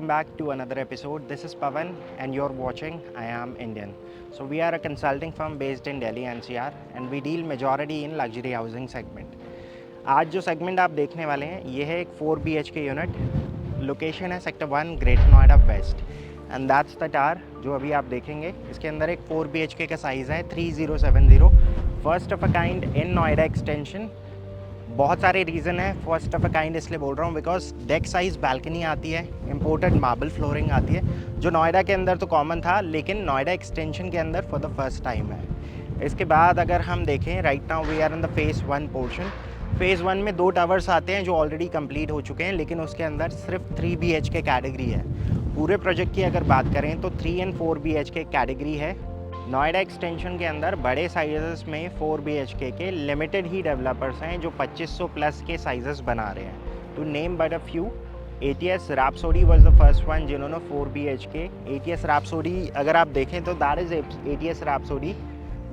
back to another episode. This is Pavan and you're watching I Am Indian. So we are a consulting firm based in Delhi NCR and we deal majority in luxury housing segment. आज जो segment आप देखने वाले हैं ये है एक 4 BHK unit. Location है sector 1 greater Noida west and that's the tower जो अभी आप देखेंगे. इसके अंदर एक 4 BHK का साइज़ है 3070, first of a kind in Noida extension. बहुत सारे रीज़न है फर्स्ट ऑफ अ काइंड इसलिए बोल रहा हूँ बिकॉज डेक साइज़ बालकनी आती है, इम्पोर्टेड मार्बल फ्लोरिंग आती है जो नोएडा के अंदर तो कॉमन था लेकिन नोएडा एक्सटेंशन के अंदर फॉर द फर्स्ट टाइम है. इसके बाद अगर हम देखें right now we are in the phase 1 portion. Phase 1 में 2 टावर्स आते हैं जो ऑलरेडी कंप्लीट हो चुके हैं लेकिन उसके अंदर सिर्फ 3 BHK कैटेगरी है. पूरे प्रोजेक्ट की अगर बात करें तो 3 and 4 BHK कैटेगरी है. नोएडा एक्सटेंशन के अंदर बड़े साइजेस में 4 BHK के लिमिटेड ही डेवलपर्स हैं जो 2500 प्लस के साइजेस बना रहे हैं. To name but a few, ATS Rhapsody was the first one जिन्होंने 4 BHK. ATS Rhapsody अगर आप देखें तो दैट इज़ ATS Rhapsody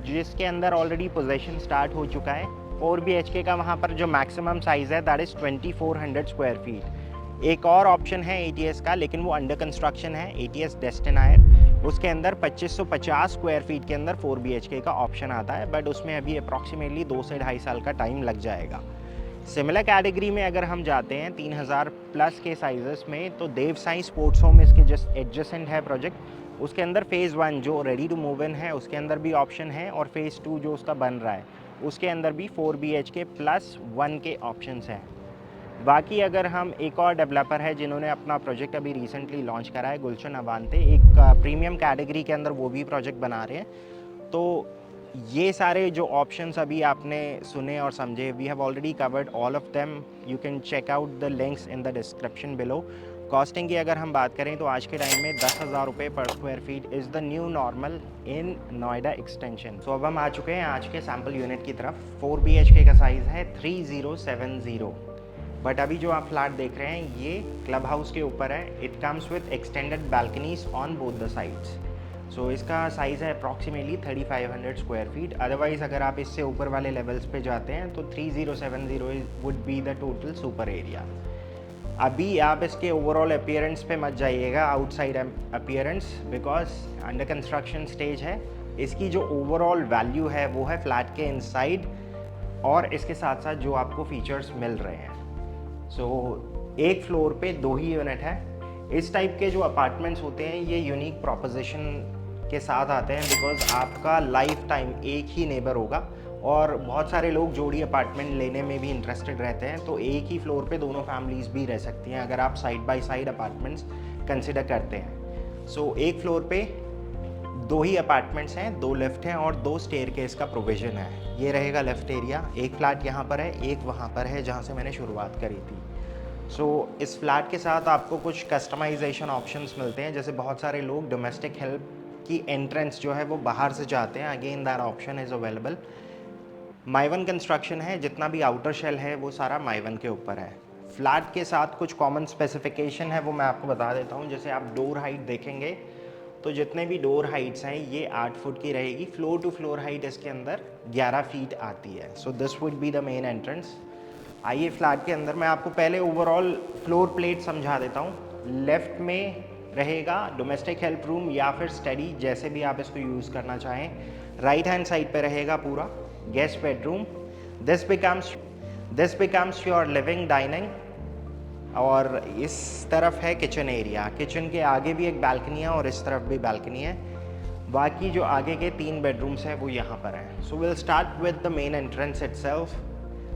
जिसके अंदर ऑलरेडी पोजेशन स्टार्ट हो चुका है. 4 BHK का वहाँ पर जो मैक्सिमम साइज़ है दैट इज़ 2400 स्क्वायर फीट. एक और ऑप्शन है ATS का लेकिन वो अंडर कंस्ट्रक्शन है, ATS Destinaire. उसके अंदर 2550 स्क्वायर फीट के अंदर 4 BHK का ऑप्शन आता है बट उसमें अभी अप्रॉक्सीमेटली 2 से 2.5 साल का टाइम लग जाएगा. सिमिलर कैटेगरी में अगर हम जाते हैं 3000 प्लस के साइजेस में तो देव साई स्पोर्ट्स होम इसके जस्ट एडजेसेंट है प्रोजेक्ट. उसके अंदर फेज़ 1 जो रेडी टू मूव इन है उसके अंदर भी ऑप्शन है और फेज़ 2 जो उसका बन रहा है उसके अंदर भी 4 BHK प्लस 1 के ऑप्शंस हैं. बाकी अगर हम एक और डेवलपर है जिन्होंने अपना प्रोजेक्ट अभी रिसेंटली लॉन्च करा है, गुलशन अवांते, एक प्रीमियम कैटेगरी के अंदर वो भी प्रोजेक्ट बना रहे हैं. तो ये सारे जो ऑप्शंस अभी आपने सुने और समझे, we have already covered all of them. You can check out the links in the description below. Costing की अगर हम बात करें तो आज के टाइम में 10,000 रुपये पर square feet is the new normal in Noida extension. So अब हम आ चुके हैं आज के सैम्पल यूनिट की तरफ. 4 BHK का साइज़ है 3070. बट अभी जो आप फ्लैट देख रहे हैं ये क्लब हाउस के ऊपर है. It comes with extended balconies on both the sides. So इसका साइज़ है अप्रॉक्सीमेटली 3500 स्क्वायर फीट. अदरवाइज़ अगर आप इससे ऊपर वाले लेवल्स पे जाते हैं तो 3070 would be the total super area. अभी आप इसके ओवरऑल अपीयरेंस पे मत जाइएगा, outside appearance, because under construction stage है. इसकी जो ओवरऑल वैल्यू है वो है फ्लैट के इनसाइड और इसके साथ साथ जो आपको फीचर्स मिल रहे हैं. सो एक फ्लोर पे 2 ही यूनिट है. इस टाइप के जो अपार्टमेंट्स होते हैं ये यूनिक प्रोपोजिशन के साथ आते हैं बिकॉज आपका लाइफ टाइम एक ही नेबर होगा और बहुत सारे लोग जोड़ी अपार्टमेंट लेने में भी इंटरेस्टेड रहते हैं. तो एक ही फ्लोर पे दोनों फैमिलीज़ भी रह सकती हैं अगर आप side by side apartments consider करते हैं. सो एक फ्लोर पे 2 ही अपार्टमेंट्स हैं, 2 लिफ्ट हैं और 2 स्टेयरकेस का प्रोविज़न है. ये रहेगा लिफ्ट एरिया. एक फ्लैट यहाँ पर है, एक वहाँ पर है जहाँ से मैंने शुरुआत करी थी. सो इस फ्लैट के साथ आपको कुछ कस्टमाइजेशन ऑप्शंस मिलते हैं. जैसे बहुत सारे लोग डोमेस्टिक हेल्प की एंट्रेंस जो है वो बाहर से चाहते हैं, again that option is available. माइवन construction है, जितना भी आउटर शेल है वो सारा माइवन के ऊपर है. फ्लैट के साथ कुछ कॉमन स्पेसिफिकेशन है वो मैं आपको बता देता हूँ. जैसे आप डोर हाइट देखेंगे तो जितने भी डोर हाइट्स हैं ये 8 फुट की रहेगी. फ्लोर टू फ्लोर हाइट इसके अंदर 11 फीट आती है. So this would be the main entrance. आइए फ्लैट के अंदर मैं आपको पहले ओवरऑल फ्लोर प्लेट समझा देता हूँ. लेफ्ट में रहेगा डोमेस्टिक हेल्प रूम या फिर स्टडी, जैसे भी आप इसको यूज़ करना चाहें. राइट हैंड साइड पे रहेगा पूरा guest bedroom. This becomes your living dining. और इस तरफ है किचन एरिया. किचन के आगे भी एक बालकनी है और इस तरफ भी बालकनी है. बाकी जो आगे के 3 बेडरूम्स हैं वो यहाँ पर हैं. So will start with the main entrance itself.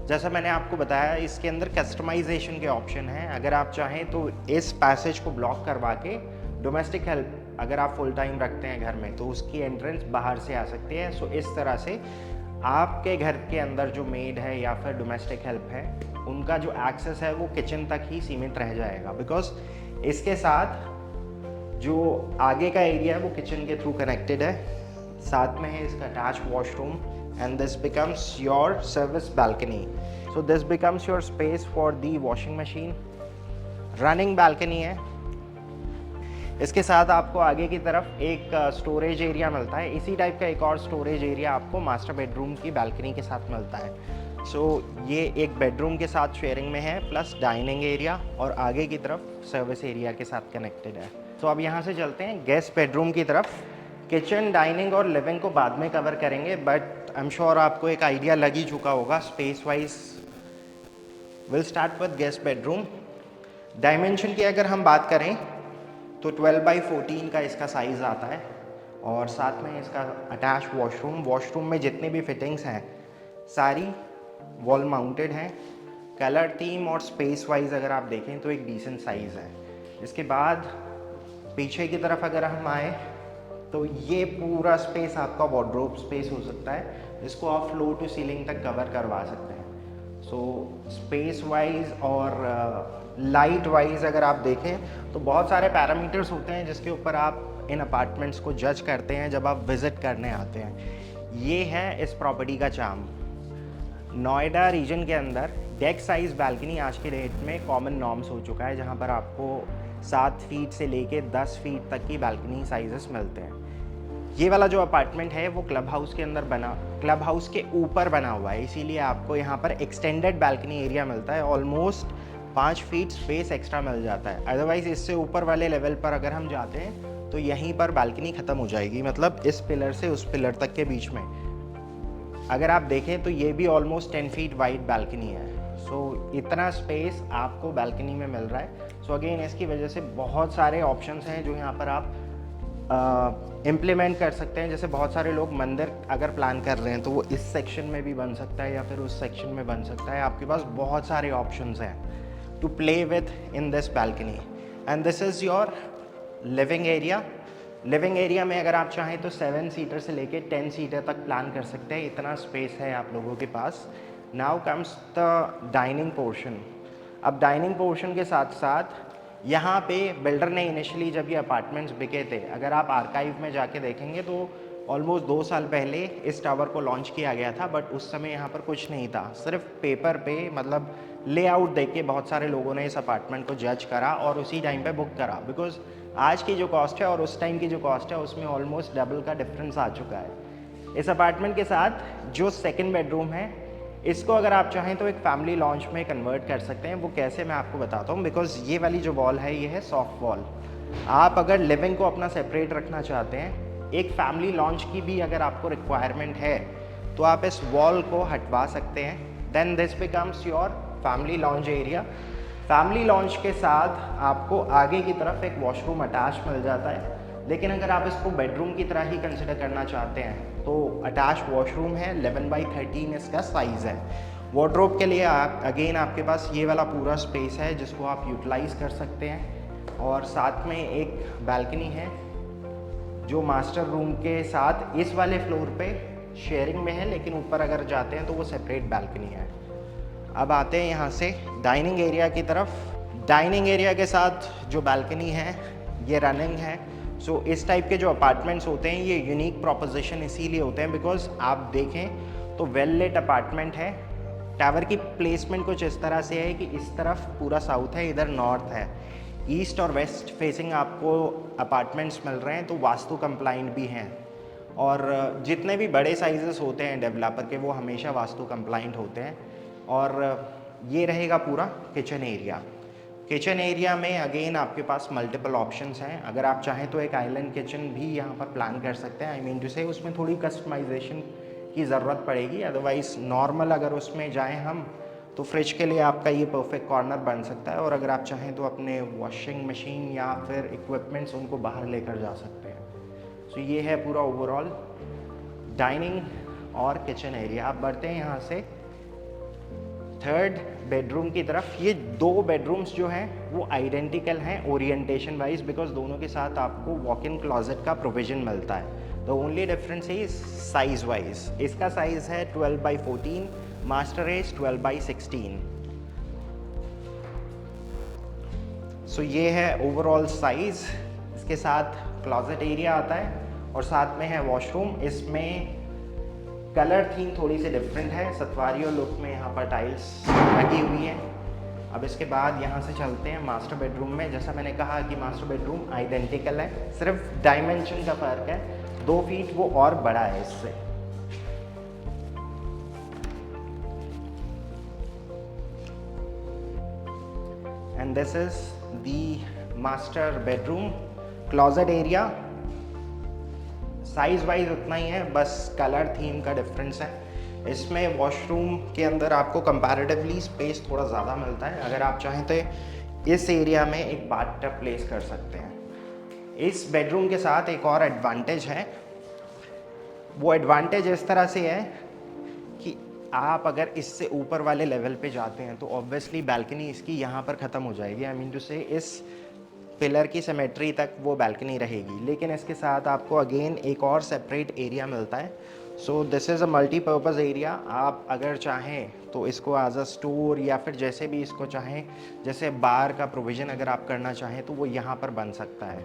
जैसा मैंने आपको बताया इसके अंदर कस्टमाइजेशन के ऑप्शन हैं. अगर आप चाहें तो इस पैसेज को ब्लॉक करवा के डोमेस्टिक हेल्प अगर आप फुल टाइम रखते हैं घर में तो उसकी एंट्रेंस बाहर से आ सकती है. सो इस तरह से आपके घर के अंदर जो मेड है या फिर डोमेस्टिक हेल्प है उनका जो एक्सेस है वो किचन तक ही सीमित रह जाएगा बिकॉज इसके साथ जो आगे का एरिया है वो किचन के थ्रू कनेक्टेड है. साथ में है इसका attach washroom and this becomes your service balcony. So this becomes your space for the washing machine. Running balcony है. इसके साथ आपको आगे की तरफ एक स्टोरेज एरिया मिलता है. इसी टाइप का एक और स्टोरेज एरिया आपको मास्टर बेडरूम की बालकनी के साथ मिलता है. सो ये एक बेडरूम के साथ शेयरिंग में है, प्लस डाइनिंग एरिया और आगे की तरफ सर्विस एरिया के साथ कनेक्टेड है। तो अब यहाँ से चलते हैं गेस्ट बेडरूम की तरफ। किचन, डाइनिंग और लिविंग को बाद में कवर करेंगे, बट आई एम श्योर आपको एक आइडिया लग ही चुका होगा space wise. Will start with guest bedroom. Dimension की अगर हम बात करें तो 12x14 का इसका साइज़ आता है, और साथ में इसका अटैच वॉशरूम में जितने भी फिटिंग्स हैं सारी वॉल माउंटेड हैं। कलर थीम और स्पेस वाइज अगर आप देखें तो एक डिसेंट साइज़ है। इसके बाद पीछे की तरफ अगर हम आए तो ये पूरा स्पेस आपका वार्डरोब स्पेस हो सकता है, जिसको आप फ्लोर टू सीलिंग तक कवर करवा सकते हैं। सो स्पेस वाइज और लाइट वाइज अगर आप देखें तो बहुत सारे पैरामीटर्स होते हैं जिसके ऊपर आप इन अपार्टमेंट्स को जज करते हैं जब आप विज़िट करने आते हैं। ये है इस प्रॉपर्टी का चार्म। नोएडा रीजन के अंदर डेक साइज़ बालकनी आज के डेट में कॉमन नॉर्म्स हो चुका है, जहाँ पर आपको 7 फीट से लेके 10 फीट तक की बालकनी साइजेस मिलते हैं। ये वाला जो अपार्टमेंट है वो क्लब हाउस के अंदर बना, क्लब हाउस के ऊपर बना हुआ है, इसीलिए आपको यहाँ पर एक्सटेंडेड बालकनी एरिया मिलता है। ऑलमोस्ट 5 फीट स्पेस एक्स्ट्रा मिल जाता है। अदरवाइज़ इससे ऊपर वाले लेवल पर अगर हम जाते हैं तो यहीं पर बालकनी ख़त्म हो जाएगी, मतलब इस पिलर से उस पिलर तक के बीच में अगर आप देखें तो ये भी ऑलमोस्ट 10 फीट वाइड बालकनी है। सो इतना स्पेस आपको बालकनी में मिल रहा है। सो अगेन इसकी वजह से बहुत सारे ऑप्शंस हैं जो यहाँ पर आप इम्प्लीमेंट कर सकते हैं। जैसे बहुत सारे लोग मंदिर अगर प्लान कर रहे हैं तो वो इस सेक्शन में भी बन सकता है या फिर उस सेक्शन में बन सकता है। आपके पास बहुत सारे ऑप्शंस हैं to play with in this balcony. And this is your living area. Living area में अगर आप चाहें तो 7 सीटर से लेके 10 सीटर तक प्लान कर सकते हैं, इतना स्पेस है आप लोगों के पास। Now comes the dining portion. अब डाइनिंग पोर्शन के साथ साथ यहाँ पे बिल्डर ने इनिशियली जब ये अपार्टमेंट्स बिके थे, अगर आप आर्काइव में जाके देखेंगे तो ऑलमोस्ट 2 साल पहले इस टावर को लॉन्च किया गया था, बट उस समय यहाँ पर कुछ नहीं था। सिर्फ पेपर पे मतलब लेआउट देख के बहुत सारे लोगों ने इस अपार्टमेंट को जज करा और उसी टाइम पे बुक करा, बिकॉज आज की जो कॉस्ट है और उस टाइम की जो कॉस्ट है उसमें ऑलमोस्ट डबल का डिफरेंस आ चुका है। इस अपार्टमेंट के साथ जो सेकेंड बेडरूम है इसको अगर आप चाहें तो एक फैमिली लॉन्च में कन्वर्ट कर सकते हैं। वो कैसे मैं आपको बताता हूँ, बिकॉज ये वाली जो वॉल है ये है सॉफ्ट वॉल। आप अगर लिविंग को अपना सेपरेट रखना चाहते हैं, एक फैमिली लॉन्च की भी अगर आपको रिक्वायरमेंट है तो आप इस वॉल को हटवा सकते हैं। Then this becomes your family lounge area. Family lounge के साथ आपको आगे की तरफ एक वॉशरूम अटैच मिल जाता है, लेकिन अगर आप इसको बेडरूम की तरह ही कंसिडर करना चाहते हैं तो अटैच वॉशरूम है। 11x13 इसका साइज़ है। वार्डरोब के लिए अगेन आपके पास ये वाला पूरा स्पेस है जिसको आप यूटिलाइज़ कर सकते हैं, और साथ में एक बालकनी है जो मास्टर रूम के साथ इस वाले फ्लोर पे शेयरिंग में है, लेकिन ऊपर अगर जाते हैं तो वो सेपरेट बालकनी है। अब आते हैं यहाँ से डाइनिंग एरिया की तरफ। डाइनिंग एरिया के साथ जो बालकनी है ये रनिंग है। सो इस टाइप के जो अपार्टमेंट्स होते हैं ये यूनिक प्रोपोजिशन इसीलिए होते हैं बिकॉज आप देखें तो वेल लेट अपार्टमेंट है। टावर की प्लेसमेंट कुछ इस तरह से है कि इस तरफ पूरा साउथ है, इधर नॉर्थ है। ईस्ट और वेस्ट फेसिंग आपको अपार्टमेंट्स मिल रहे हैं, तो वास्तु कंप्लाइंट भी हैं। और जितने भी बड़े साइजेस होते हैं डेवलपर के वो हमेशा वास्तु कंप्लाइंट होते हैं। और ये रहेगा पूरा किचन एरिया। किचन एरिया में अगेन आपके पास मल्टीपल ऑप्शंस हैं। अगर आप चाहें तो एक आइलैंड किचन भी यहाँ पर प्लान कर सकते हैं। आई मीन टू से उसमें थोड़ी कस्टमाइजेशन की ज़रूरत पड़ेगी, अदरवाइज़ नॉर्मल अगर उसमें जाएं हम तो फ्रिज के लिए आपका ये परफेक्ट कॉर्नर बन सकता है। और अगर आप चाहें तो अपने वॉशिंग मशीन या फिर इक्विपमेंट्स उनको बाहर लेकर जा सकते हैं। सो ये है पूरा ओवरऑल डाइनिंग और किचन एरिया। आप बढ़ते हैं यहाँ से थर्ड बेडरूम की तरफ। ये 2 बेडरूम्स जो हैं वो आइडेंटिकल हैं ओरिएंटेशन वाइज, बिकॉज दोनों के साथ आपको वॉक इन क्लॉजेट का प्रोविजन मिलता है। The only difference is size wise. इसका साइज़ है 12x14, मास्टर एज 12x16। सो ये है ओवरऑल साइज। इसके साथ क्लॉजेट एरिया आता है और साथ में है वॉशरूम। इसमें कलर थीम थोड़ी सी डिफरेंट है, सतवारियों लुक में यहाँ पर टाइल्स लगी हुई हैं। अब इसके बाद यहाँ से चलते हैं मास्टर बेडरूम में। जैसा मैंने कहा कि मास्टर बेडरूम आइडेंटिकल है, सिर्फ डायमेंशन का फ़र्क है। 2 फीट वो और बड़ा है इससे। and this is the master bedroom. Closet area size wise उतना ही है, बस कलर थीम का डिफरेंस है। इसमें वॉशरूम के अंदर आपको कंपैरेटिवली स्पेस थोड़ा ज़्यादा मिलता है। अगर आप चाहें तो इस एरिया में एक बाथटब प्लेस कर सकते हैं। इस बेडरूम के साथ एक और एडवांटेज है, वो एडवांटेज इस तरह से है कि आप अगर इससे ऊपर वाले लेवल पे जाते हैं तो ऑब्वियसली बैल्कनी इसकी यहाँ पर ख़त्म हो जाएगी। आई मीन टू से इस पिलर की सिमेट्री तक वो बैल्कनी रहेगी, लेकिन इसके साथ आपको अगेन एक और सेपरेट एरिया मिलता है। So this is a multipurpose area. आप अगर चाहें तो इसको एज अ स्टोर या फिर जैसे भी इसको चाहें, जैसे बार का प्रोविज़न अगर आप करना चाहें तो वो यहाँ पर बन सकता है।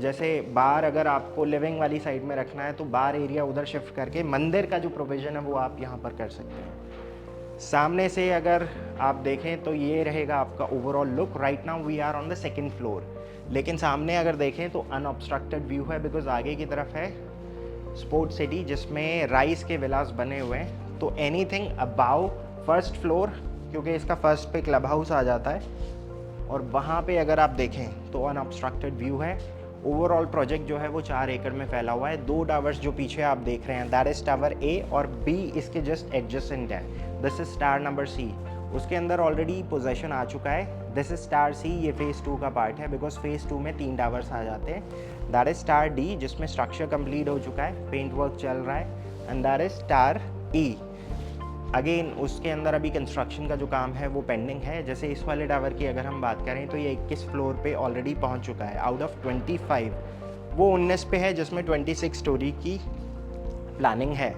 जैसे बार अगर आपको लिविंग वाली साइड में रखना है तो बार एरिया उधर शिफ्ट करके मंदिर का जो प्रोविज़न है वो आप यहाँ पर कर सकते हैं। सामने से अगर आप देखें तो ये रहेगा आपका overall look. Right now we are on the second floor, लेकिन सामने अगर देखें तो अनऑब्स्ट्रक्टेड व्यू है, बिकॉज आगे की तरफ है स्पोर्ट सिटी जिसमें राइस के विलास बने हुए हैं। तो एनीथिंग अबाउ फर्स्ट फ्लोर, क्योंकि इसका फर्स्ट पे क्लब हाउस आ जाता है, और वहाँ पे अगर आप देखें तो अनऑब्स्ट्रक्टेड व्यू है। ओवरऑल प्रोजेक्ट जो है वो 4 एकड़ में फैला हुआ है। 2 टावर्स जो पीछे आप देख रहे हैं दैट इज़ टावर ए, और बी इसके जस्ट एडजेसेंट है। This is tower number C, उसके अंदर ऑलरेडी पोजेशन आ चुका है। दिस इज टावर सी, ये फेज़ 2 का पार्ट है, बिकॉज फेज़ 2 में 3 टावर्स आ जाते हैं। दैट इज टावर डी जिसमें स्ट्रक्चर कंप्लीट हो चुका है, पेंट वर्क चल रहा है, and that is tower E. Again उसके अंदर अभी कंस्ट्रक्शन का जो काम है वो पेंडिंग है। जैसे इस वाले टावर की अगर हम बात करें तो ये 21 फ्लोर पे ऑलरेडी पहुंच चुका है। आउट ऑफ 25 वो 19 पे है, जिसमें 26 स्टोरी की प्लानिंग है।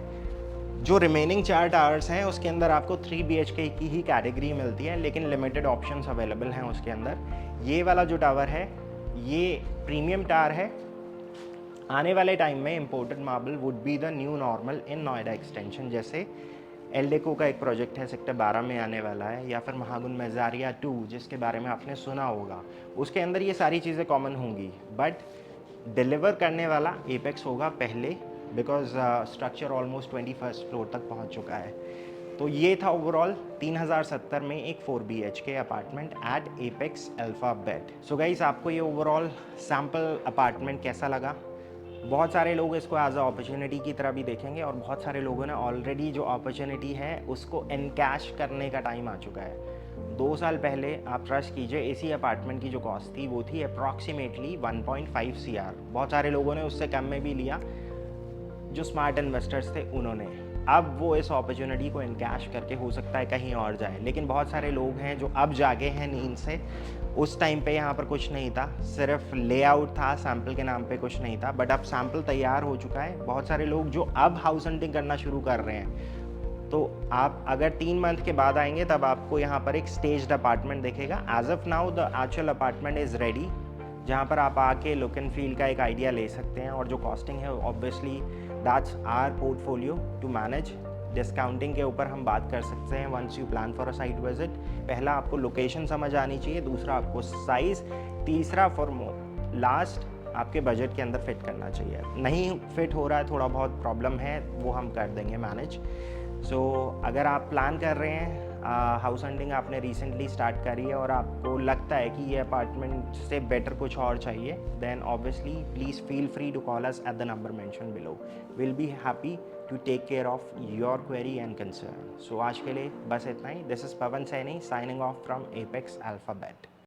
जो रिमेनिंग 4 टावर्स हैं उसके अंदर आपको 3 BHK की ही कैटेगरी मिलती है, लेकिन लिमिटेड ऑप्शंस अवेलेबल हैं उसके अंदर। ये वाला जो टावर है ये प्रीमियम टावर है। आने वाले टाइम में imported marble would be the new normal in Noida extension. जैसे एल्डेको का एक प्रोजेक्ट है सेक्टर 12 में आने वाला है, या फिर महागुन मेजारिया 2 जिसके बारे में आपने सुना होगा, उसके अंदर ये सारी चीज़ें कॉमन होंगी, बट डिलीवर करने वाला एपेक्स होगा पहले, because structure almost 21st floor तक पहुंच चुका है। तो ये था ओवरऑल 3070 में एक 4 BHK apartment at Apex Alphabet. So guys, आपको ये ओवरऑल सैम्पल अपार्टमेंट कैसा लगा? बहुत सारे लोग इसको एज अ अपॉर्चुनिटी की तरह भी देखेंगे, और बहुत सारे लोगों ने ऑलरेडी जो अपॉर्चुनिटी है उसको एनकैश करने का टाइम आ चुका है। 2 साल पहले आप ट्रस्ट कीजिए इसी अपार्टमेंट की जो कॉस्ट थी वो थी अप्रॉक्सीमेटली 1.5 CR। बहुत सारे लोगों ने उससे कम में भी लिया, जो स्मार्ट इन्वेस्टर्स थे उन्होंने। अब वो इस अपॉर्चुनिटी को इनकैश करके हो सकता है कहीं और जाए, लेकिन बहुत सारे लोग हैं जो अब जागे हैं नींद से। उस टाइम पे यहाँ पर कुछ नहीं था, सिर्फ लेआउट था, सैम्पल के नाम पे कुछ नहीं था, बट अब सैम्पल तैयार हो चुका है। बहुत सारे लोग जो अब हाउस हंटिंग करना शुरू कर रहे हैं, तो आप अगर 3 मंथ के बाद आएंगे तब आपको यहाँ पर एक स्टेज्ड अपार्टमेंट दिखेगा। As of now the actual apartment is ready, जहाँ पर आप आके लुक एंड फील का एक आइडिया ले सकते हैं, और जो कॉस्टिंग है obviously that's our portfolio to manage. Discounting के ऊपर हम बात कर सकते हैं once you plan for a site visit. पहला आपको लोकेशन समझ आनी चाहिए, दूसरा आपको साइज़, तीसरा फॉर लास्ट आपके बजट के अंदर फिट करना चाहिए। नहीं फिट हो रहा है, थोड़ा बहुत प्रॉब्लम है, वो हम कर देंगे मैनेज। सो अगर आप प्लान कर रहे हैं हाउस हंटिंग, आपने रिसेंटली स्टार्ट करी है और आपको लगता है कि ये अपार्टमेंट से बेटर कुछ और चाहिए, then obviously please feel free to call us at the number mention below. Will be happy to take care of your query and concern. So आज के लिए बस इतना ही। This is Pawan Saini signing off from Apex alphabet.